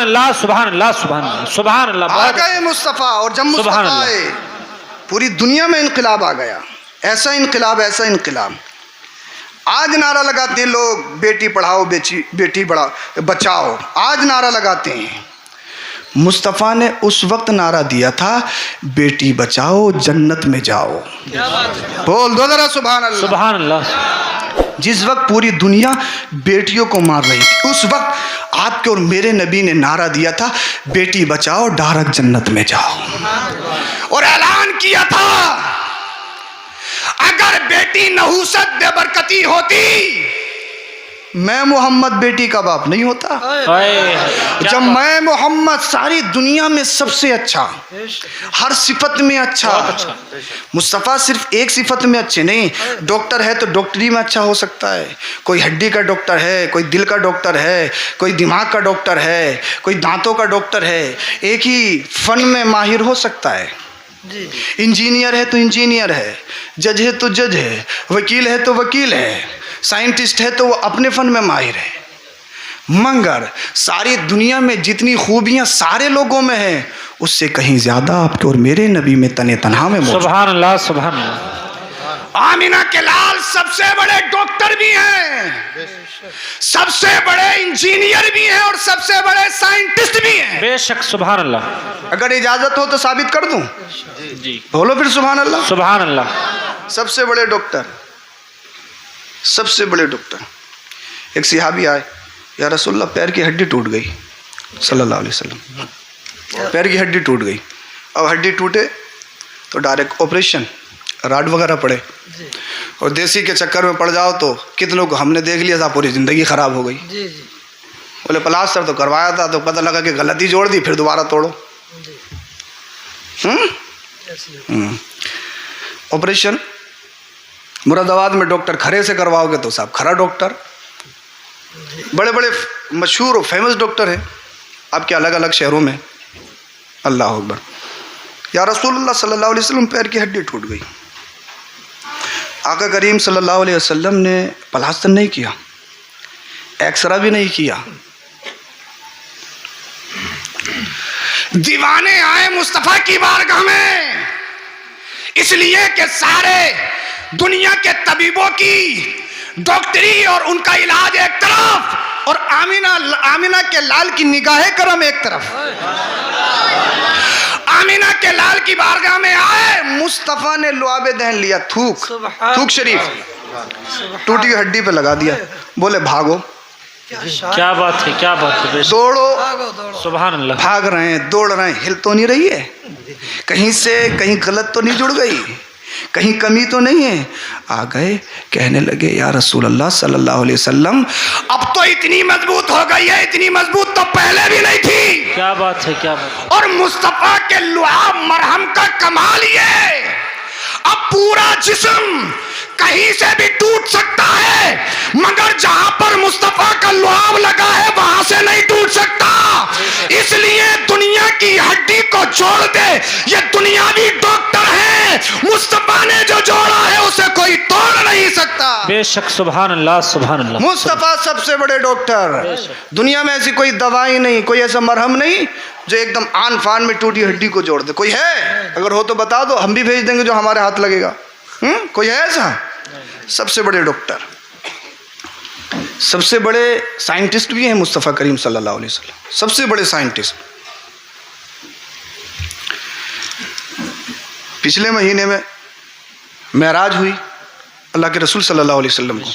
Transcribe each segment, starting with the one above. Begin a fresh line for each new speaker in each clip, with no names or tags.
اللہ سبحان اللہ سبحان اللہ سبحان اللہ.
آ گئے مصطفیٰ. اور جب مصطفیٰ آئے پوری دنیا میں انقلاب آ گیا. ایسا انقلاب ایسا انقلاب. آج نعرہ لگاتے ہیں لوگ بیٹی پڑھاؤ بیٹی بچاؤ. آج نعرہ لگاتے ہیں. مصطفیٰ نے اس وقت نعرہ دیا تھا بیٹی بچاؤ جنت میں جاؤ. بول دو ذرا سبحان اللہ
سبحان اللہ.
جس وقت پوری دنیا بیٹیوں کو مار رہی تھی اس وقت آپ کے اور میرے نبی نے نعرہ دیا تھا بیٹی بچاؤ ڈائریکٹ جنت میں جاؤ. اور اعلان کیا تھا اگر بیٹی نحوست بے برکتی ہوتی میں محمد بیٹی کا باپ نہیں ہوتا. جب میں محمد ساری دنیا میں سب سے اچھا ہر صفت میں اچھا. مصطفیٰ صرف ایک صفت میں اچھے نہیں. ڈاکٹر ہے تو ڈاکٹری میں اچھا ہو سکتا ہے. کوئی ہڈی کا ڈاکٹر ہے, کوئی دل کا ڈاکٹر ہے, کوئی دماغ کا ڈاکٹر ہے, کوئی دانتوں کا ڈاکٹر ہے. ایک ہی فن میں ماہر ہو سکتا ہے. انجینئر ہے تو انجینئر ہے, جج ہے تو جج ہے, وکیل ہے تو وکیل ہے, سائنٹسٹ ہے تو وہ اپنے فن میں ماہر ہے. مگر ساری دنیا میں جتنی خوبیاں سارے لوگوں میں ہیں اس سے کہیں زیادہ آپ کے اور میرے نبی میں تن تنہا میں موجود.
سبحان اللہ سبحان اللہ.
آمینہ کے لال سب سے بڑے ڈاکٹر بھی ہیں, سب سے بڑے انجینئر بھی ہیں اور سب سے بڑے سائنٹسٹ بھی ہیں.
بے شک سبحان اللہ.
اگر اجازت ہو تو ثابت کر دوں.
جی
بولو پھر سبحان اللہ.
سبحان اللہ.
سب سے بڑے ڈاکٹر, سب سے بڑے ڈاکٹر. ایک صحابی آئے, یا رسول اللہ پیر کی ہڈی ٹوٹ گئی. صلی اللہ علیہ وسلم پیر کی ہڈی ٹوٹ گئی. اب ہڈی ٹوٹے تو ڈائریکٹ آپریشن, راڈ وغیرہ پڑے, اور دیسی کے چکر میں پڑ جاؤ تو کتنوں کو ہم نے دیکھ لیا تھا پوری زندگی خراب ہو گئی. بولے پلاسٹر تو کروایا تھا تو پتہ لگا کہ غلطی جوڑ دی, پھر دوبارہ توڑو. آپریشن مراد آباد میں ڈاکٹر کھرے سے کرواؤ گے تو صاحب کھرا ڈاکٹر. بڑے بڑے مشہور اور فیمس ڈاکٹر ہیں آپ کے الگ الگ شہروں میں. اللہ اکبر. یا رسول اللہ صلی اللہ علیہ وسلم پیر کی ہڈی ٹوٹ گئی. آقا کریم صلی اللہ علیہ وسلم نے پلاسٹر نہیں کیا, ایکسرا بھی نہیں کیا. دیوانے آئے مصطفیٰ کی بارگاہ میں اس لیے کہ سارے دنیا کے طبیبوں کی ڈاکٹری اور ان کا علاج ایک طرف اور آمینہ کے لال کی نگاہ کرم ایک طرف. آمینہ کے لال کی بارگاہ میں آئے, مصطفیٰ نے لعاب دہن لیا, تھوک شریف ٹوٹی ہڈی پہ لگا دیا. بولے بھاگو.
کیا بات ہے, کیا بات ہے.
دوڑو.
سبحان اللہ. بھاگ
رہے ہیں, دوڑ رہے ہیں, ہل تو نہیں رہی ہے, کہیں سے کہیں غلط تو نہیں جڑ گئی, کہیں کمی تو نہیں ہے. آ گئے کہنے لگے یا رسول اللہ صلی اللہ علیہ وسلم اب تو اتنی مضبوط ہو گئی ہے, اتنی مضبوط تو پہلے بھی نہیں تھی.
کیا بات ہے, کیا بات.
اور مصطفیٰ کے لعاب مرہم کا کمال یہ اب پورا جسم کہیں سے بھی ٹوٹ سکتا ہے مگر جہاں پر مصطفیٰ کا لعاب لگا ہے وہاں سے نہیں ٹوٹ سکتا. اس لیے دنیا کی ہڈی کو چھوڑ دے, یہ دنیاوی ڈاکٹر ہے, مصطفیٰ نے جو جوڑا ہے اسے کوئی توڑ نہیں سکتا.
بے شک سبحان اللہ سبحان اللہ.
مصطفیٰ سب سے بڑے ڈاکٹر. دنیا میں ایسی کوئی دوائی نہیں, کوئی ایسا مرہم نہیں جو ایک دم آن فان میں ٹوٹی ہڈی کو جوڑ دے. کوئی ہے؟ اگر ہو تو بتا دو, ہم بھی بھیج دیں گے جو ہمارے ہاتھ لگے گا. کوئی ہے ایسا؟ سب سے بڑے ڈاکٹر, سب سے بڑے سائنٹسٹ بھی ہیں مصطفیٰ کریم صلی اللہ علیہ وسلم, سب سے بڑے سائنٹسٹ. پچھلے مہینے میں معراج ہوئی اللہ کے رسول صلی اللہ علیہ وسلم کو,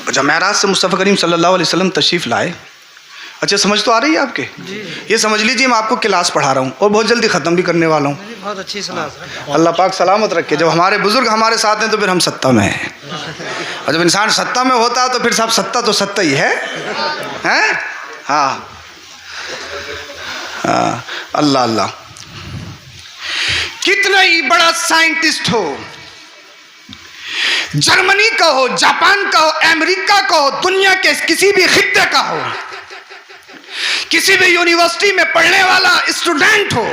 اور جب معراج سے مصطفیٰ کریم صلی اللہ علیہ وسلم تشریف لائے. اچھا سمجھ تو آ رہی ہے آپ کے؟ یہ سمجھ لیجیے میں آپ کو کلاس پڑھا رہا ہوں اور بہت جلدی ختم بھی کرنے والا ہوں.
بہت اچھی صلاح.
اللہ پاک سلامت رکھے. جب ہمارے بزرگ ہمارے ساتھ ہیں تو پھر ہم ستہ میں ہیں, اور جب انسان ستہ میں ہوتا ہے تو پھر صاحب ستہ تو ستہ ہی ہے. ہاں اللہ اللہ. کتنا ہی بڑا سائنٹسٹ ہو, جرمنی کا ہو, جاپان کا ہو, امریکہ کا ہو, دنیا کے کسی بھی خطے کا ہو, کسی بھی یونیورسٹی میں پڑھنے والا اسٹوڈنٹ ہو,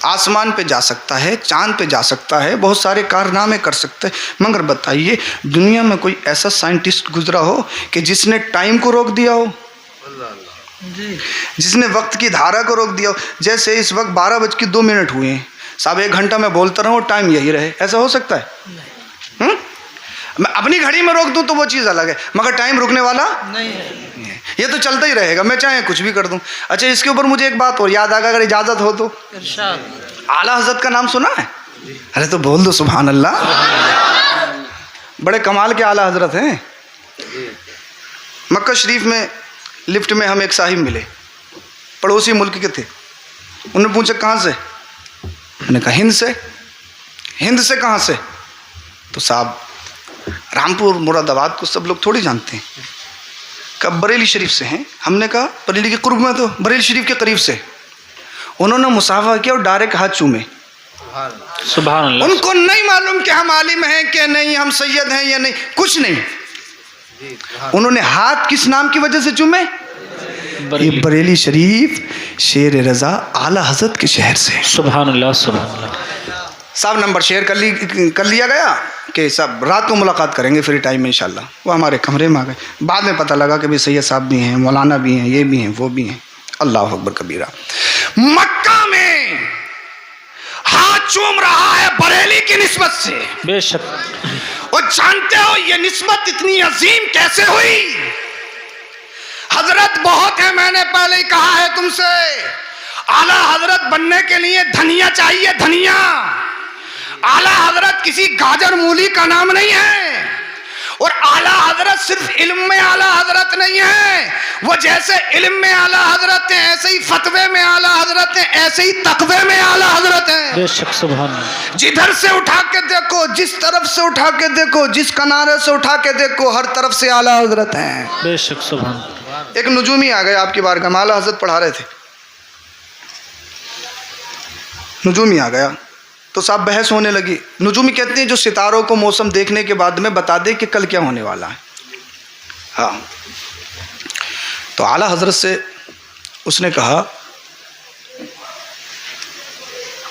آسمان پہ جا سکتا ہے, چاند پہ جا سکتا ہے, بہت سارے کارنامے کر سکتے ہیں. مگر بتائیے دنیا میں کوئی ایسا سائنٹسٹ گزرا ہو کہ جس نے ٹائم کو روک دیا ہو؟ جس نے وقت کی دھارا کو روک دیا. جیسے اس وقت 12:02 ہوئے ہیں صاحب، 1 گھنٹہ میں بولتا رہا ہوں ٹائم یہی رہے، ایسا ہو سکتا ہے؟ میں اپنی گھڑی میں روک دوں تو وہ چیز الگ ہے، مگر ٹائم رکنے والا نہیں ہے، یہ تو چلتا ہی رہے گا، میں چاہے کچھ بھی کر دوں. اچھا اس کے اوپر مجھے ایک بات اور یاد آ گئی، اگر اجازت ہو تو. اعلیٰ حضرت کا نام سنا ہے؟ ارے تو بول دو سبحان اللہ. بڑے کمال کے اعلیٰ حضرت ہیں. مکہ شریف میں لفٹ میں ہم ایک صاحب ملے، پڑوسی ملک کے تھے. انہوں نے پوچھا کہاں سے؟ میں نے کہا ہند سے. ہند سے کہاں سے؟ تو صاحب رامپور مراد آباد کو سب لوگ تھوڑی جانتے ہیں. کہا بریلی شریف سے ہیں. ہم نے کہا بریلی کے قرب میں، تو بریلی شریف کے قریب سے. انہوں نے مصافحہ کیا اور ڈائریکٹ ہاتھ چومے.
سبحان اللہ.
ان کو نہیں معلوم کہ ہم عالم ہیں کہ نہیں، ہم سید ہیں یا نہیں، کچھ نہیں. انہوں نے ہاتھ کس نام کی وجہ سے چومے؟ یہ بریلی شریف شیر رضا اعلیٰ حضرت کے شہر سے.
سبحان اللہ سبحان اللہ.
صاحب نمبر شیئر کر لیا گیا کہ صاحب رات کو ملاقات کریں گے فری ٹائم میں انشاءاللہ. وہ ہمارے کمرے میں آ گئے. بعد میں پتہ لگا کہ بھی سید صاحب بھی ہیں، مولانا بھی ہیں، یہ بھی ہیں، وہ بھی ہیں. اللہ اکبر کبیرہ. مکہ میں ہاتھ چوم رہا ہے بریلی کی نسبت سے.
بے شک.
اور جانتے ہو یہ نسبت اتنی عظیم کیسے ہوئی؟ حضرت بہت ہے، میں نے پہلے ہی کہا ہے تم سے. اعلیٰ حضرت بننے کے لیے دھنیا چاہیے، دھنیا. اعلیٰ حضرت کسی گاجر مولی کا نام نہیں ہے. اور اعلیٰ حضرت صرف علم میں اعلیٰ حضرت نہیں ہے، وہ جیسے علم میں اعلیٰ حضرت ہیں ایسے ہی فتوے میں اعلیٰ حضرت ہیں، ایسے ہی تقوی میں اعلیٰ حضرت ہیں.
بے شک سبحان اللہ.
جدھر سے اٹھا کے دیکھو، جس طرف سے اٹھا کے دیکھو، جس کنارے سے اٹھا کے دیکھو، ہر طرف سے اعلیٰ حضرت ہیں.
بے شک سبحان اللہ.
ایک نجومی آ گئے آپ کی بارگاہ میں، اعلیٰ حضرت پڑھا رہے تھے. نجومی آ گیا تو صاحب بحث ہونے لگی. نجومی کہتے ہیں جو ستاروں کو موسم دیکھنے کے بعد میں بتا دے کہ کل کیا ہونے والا ہے. ہاں تو اعلیٰ حضرت سے اس نے کہا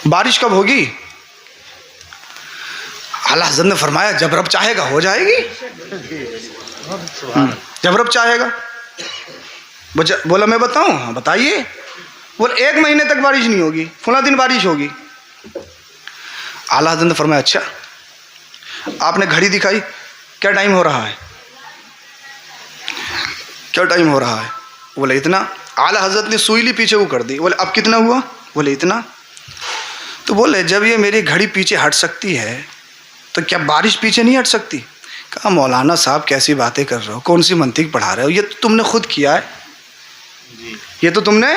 بارش کب ہوگی؟ اعلیٰ حضرت نے فرمایا جب رب چاہے گا ہو جائے گی. جب رب چاہے گا. بولا میں بتاؤں؟ ہاں بتائیے. بولا 1 مہینے تک بارش نہیں ہوگی، فلاں دن بارش ہوگی. اعلیٰ حضرت نے فرمایا اچھا. آپ نے گھڑی دکھائی، کیا ٹائم ہو رہا ہے؟ کیا ٹائم ہو رہا ہے؟ بولے اتنا. اعلیٰ حضرت نے سوئی لی پیچھے وہ کر دی. بولے اب کتنا ہوا؟ بولے اتنا. تو بولے جب یہ میری گھڑی پیچھے ہٹ سکتی ہے تو کیا بارش پیچھے نہیں ہٹ سکتی؟ کہا مولانا صاحب کیسی باتیں کر رہے ہو، کون سی منطق پڑھا رہے ہو، یہ تو تم نے خود کیا ہے. یہ تو تم نے.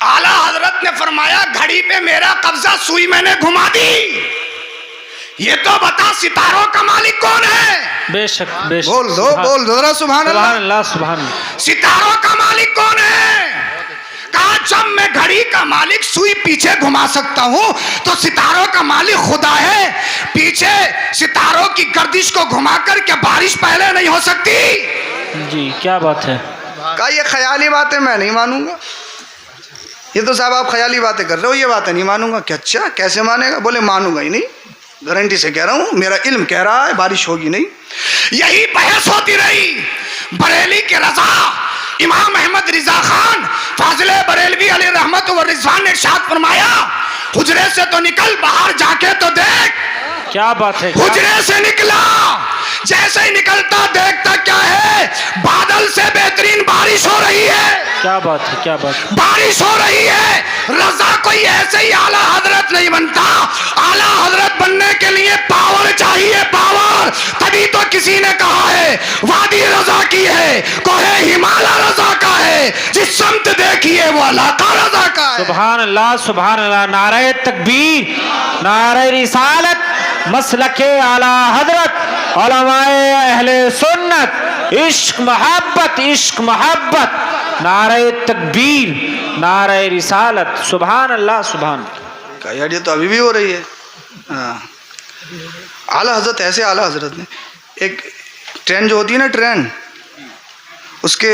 اعلیٰ حضرت نے فرمایا گھڑی پہ میرا قبضہ، سوئی میں نے گھما دی. یہ تو بتا ستاروں کا مالک کون ہے؟
بے شک بے شک.
بول دو ذرا سبحان اللہ.
سبحان اللہ سبحان اللہ.
ستاروں کا مالک کون ہے؟ کہا جب میں گھڑی کا مالک سوئی پیچھے گھما سکتا ہوں تو ستاروں کا مالک خدا ہے. پیچھے ستاروں کی گردش کو گھما کر کیا بارش پہلے نہیں ہو سکتی؟
جی کیا بات ہے.
کہا یہ خیالی باتیں میں نہیں مانوں گا. یہ تو صاحب آپ خیالی باتیں کر رہے ہو، یہ باتیں نہیں مانوں گا. کہ اچھا کیسے مانے گا؟ بولے مانوں گا ہی نہیں، گارنٹی سے کہہ رہا ہوں، میرا علم کہہ رہا ہے بارش ہوگی نہیں. یہی بحث ہوتی رہی. بریلی کے رضا امام احمد رضا خان فاضل بریلوی علیہ رحمت و رضوان نے ارشاد فرمایا حجرے سے تو نکل، باہر جا کے تو دیکھ.
کیا بات ہے.
حجرے سے نکلا، جیسے ہی نکلتا دیکھتا کیا ہے، بادل سے بہترین بارش ہو رہی ہے.
کیا بات ہے کیا بات ہے.
بارش ہو رہی ہے. رضا کوئی ایسے ہی اعلیٰ حضرت نہیں بنتا. اعلیٰ حضرت بننے کے لیے پاور چاہیے، پاور. تبھی تو کسی نے کہا ہے وادی رضا کی ہے، کوہ ہمالیہ رضا کا ہے، جس سمت دیکھیے وہ علاقہ رضا کا ہے.
سبحان اللہ سبحان اللہ. نعرہ تکبیر، نعرہ رسالت، مسلک اعلیٰ حضرت، علماء اہل سنت، عشق محبت، عشق محبت، نعرہ تکبیر، نعرہ رسالت. سبحان اللہ سبحان اللہ.
کہا یار یہ تو ابھی بھی ہو رہی ہے. ہاں اعلیٰ حضرت ایسے اعلیٰ حضرت نے ایک ٹرین جو ہوتی ہے نا، ٹرین اس کے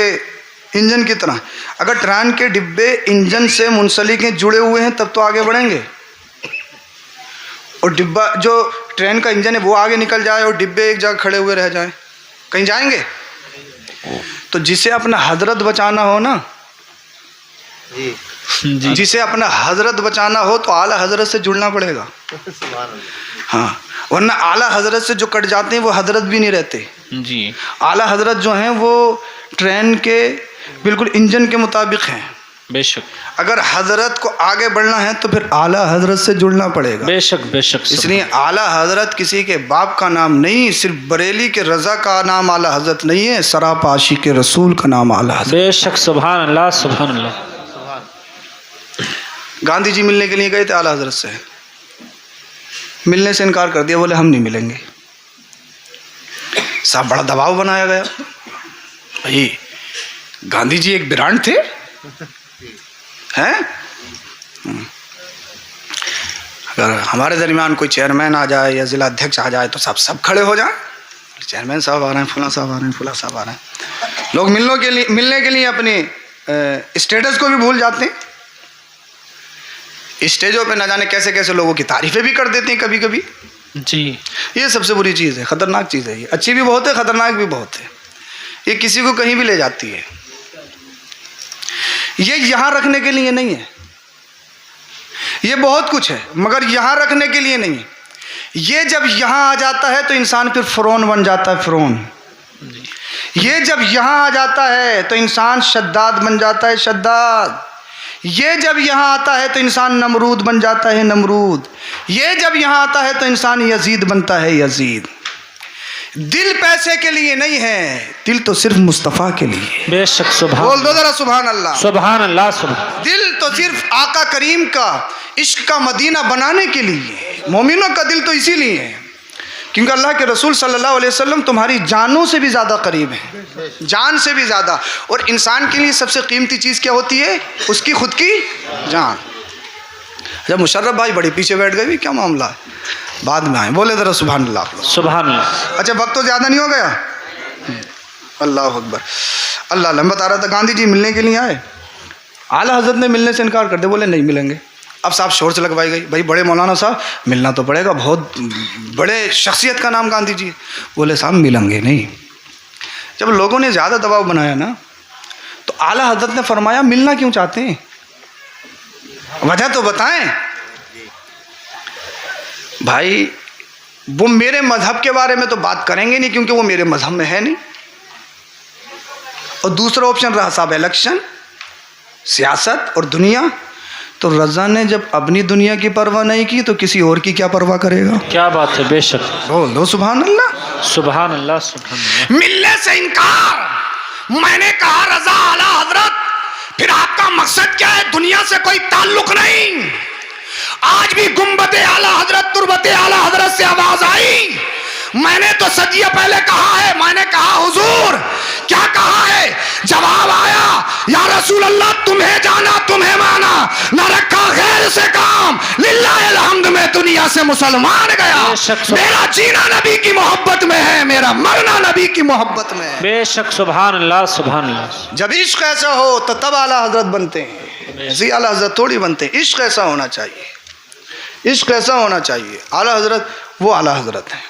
انجن کی طرح، اگر ٹرین کے ڈبے انجن سے منسلک ہیں، جڑے ہوئے ہیں، تب تو آگے بڑھیں گے. اور ڈبہ جو ٹرین کا انجن ہے وہ آگے نکل جائے اور ڈبے ایک جگہ کھڑے ہوئے رہ جائیں، کہیں جائیں گے؟ تو تو جسے اپنا حضرت بچانا ہو نا،
جی
جسے اپنا حضرت بچانا ہو تو اعلیٰ حضرت سے جڑنا پڑے گا. ہاں، ورنہ اعلیٰ حضرت سے جو کٹ جاتے ہیں وہ حضرت بھی نہیں رہتے.
جی
اعلیٰ حضرت جو ہیں وہ ٹرین کے بالکل انجن کے مطابق ہیں.
بے شک
اگر حضرت کو آگے بڑھنا ہے تو پھر اعلیٰ حضرت سے جڑنا پڑے گا.
بے شک بے شک.
اس لیے اعلیٰ حضرت کسی کے باپ کا نام نہیں، صرف بریلی کے رضا کا نام اعلیٰ حضرت نہیں ہے، سراپا عاشق رسول کا نام اعلیٰ حضرت.
بے شک. سبحان اللہ سبحان اللہ.
گاندھی جی ملنے کے لیے گئے تھے اعلیٰ حضرت سے، ملنے سے انکار کر دیا، بولے ہم نہیں ملیں گے. صاحب بڑا دباؤ بنایا گیا. بھائی گاندھی جی ایک برانڈ تھے ہیں، اگر ہمارے درمیان کوئی چیئرمین آ جائے یا ضلع ادھیکش آ جائے تو سب کھڑے ہو جائیں. چیئرمین صاحب آ رہے ہیں، فلاں صاحب آ رہے ہیں، فلاں صاحب آ رہے ہیں. لوگ ملنے کے لیے اپنی اسٹیٹس کو بھی بھول جاتے ہیں. اسٹیجوں پہ نہ جانے کیسے کیسے لوگوں کی تعریفیں بھی کر دیتے ہیں کبھی کبھی.
جی
یہ سب سے بری چیز ہے، خطرناک چیز ہے. یہ اچھی بھی بہت ہے، خطرناک بھی بہت ہے. یہ کسی کو کہیں بھی لے جاتی ہے. یہ یہاں رکھنے کے لیے نہیں ہے. یہ بہت کچھ ہے مگر یہاں رکھنے کے لیے نہیں ہے. یہ جب یہاں آ جاتا ہے تو انسان پھر فرعون بن جاتا ہے، فرعون. یہ جب یہاں آ جاتا ہے تو انسان شداد بن جاتا ہے، شداد. یہ جب یہاں آتا ہے تو انسان نمرود بن جاتا ہے، نمرود. یہ جب یہاں آتا ہے تو انسان یزید بنتا ہے، یزید. دل پیسے کے لیے نہیں ہے، دل تو صرف مصطفیٰ کے لیے.
بے شک. سبحان
بول دو ذرا سبحان اللہ.
سبحان اللہ سبحان.
دل تو صرف آقا کریم کا عشق کا مدینہ بنانے کے لیے. مومنوں کا دل تو اسی لیے ہے کیونکہ اللہ کے رسول صلی اللہ علیہ وسلم تمہاری جانوں سے بھی زیادہ قریب ہیں، جان سے بھی زیادہ. اور انسان کے لیے سب سے قیمتی چیز کیا ہوتی ہے؟ اس کی خود کی جان. جب مشرف بھائی بڑے پیچھے بیٹھ گئے، کیا معاملہ ہے؟ بعد میں آئے، بولے ذرا سبحان اللہ.
سبحان اللہ.
اچھا وقت تو زیادہ نہیں ہو گیا؟ اللہ اکبر. اللہ علم بتا رہا تھا گاندھی جی ملنے کے لیے آئے، اعلیٰ حضرت نے ملنے سے انکار کر دیا، بولے نہیں ملیں گے. اب صاحب شور سے لگوائی گئی، بھائی بڑے مولانا صاحب ملنا تو پڑے گا، بہت بڑے شخصیت کا نام گاندھی جی. بولے صاحب ملیں گے نہیں. جب لوگوں نے زیادہ دباؤ بنایا نا تو اعلیٰ حضرت نے فرمایا ملنا کیوں چاہتے ہیں، وجہ تو بتائیں. بھائی وہ میرے مذہب کے بارے میں تو بات کریں گے نہیں کیونکہ وہ میرے مذہب میں ہے نہیں. اور دوسرا آپشن رہا صاحب الیکشن، سیاست اور دنیا. تو رضا نے جب اپنی دنیا کی پرواہ نہیں کی تو کسی اور کی کیا پرواہ کرے گا؟
کیا بات ہے. بے شک.
بول دو سبحان اللہ.
سبحان اللہ سبحان اللہ.
ملنے سے انکار. میں نے کہا رضا اعلیٰ حضرت، پھر آپ کا مقصد کیا ہے؟ دنیا سے کوئی تعلق نہیں. آج بھی گنبد اعلیٰ حضرت، تربت اعلیٰ حضرت سے آواز آئی. میں نے تو صدیہ پہلے کہا ہے، میں نے کہا حضور کیا کہا ہے؟ جواب آیا یا رسول اللہ تمہیں جانا تمہیں مانا، نہ رکھا غیر سے کام، للہ الحمد میں دنیا سے مسلمان گیا. میرا جینا نبی کی محبت میں ہے، میرا مرنا نبی کی محبت میں ہے.
بے شک. سبحان اللہ سبحان اللہ.
جب عشق ایسا ہو تو تب اعلیٰ حضرت بنتے ہیں، ایسی اعلیٰ حضرت تھوڑی بنتے ہیں. عشق ایسا ہونا چاہیے، عشق ایسا ہونا چاہیے. اعلیٰ حضرت وہ اعلیٰ حضرت ہیں.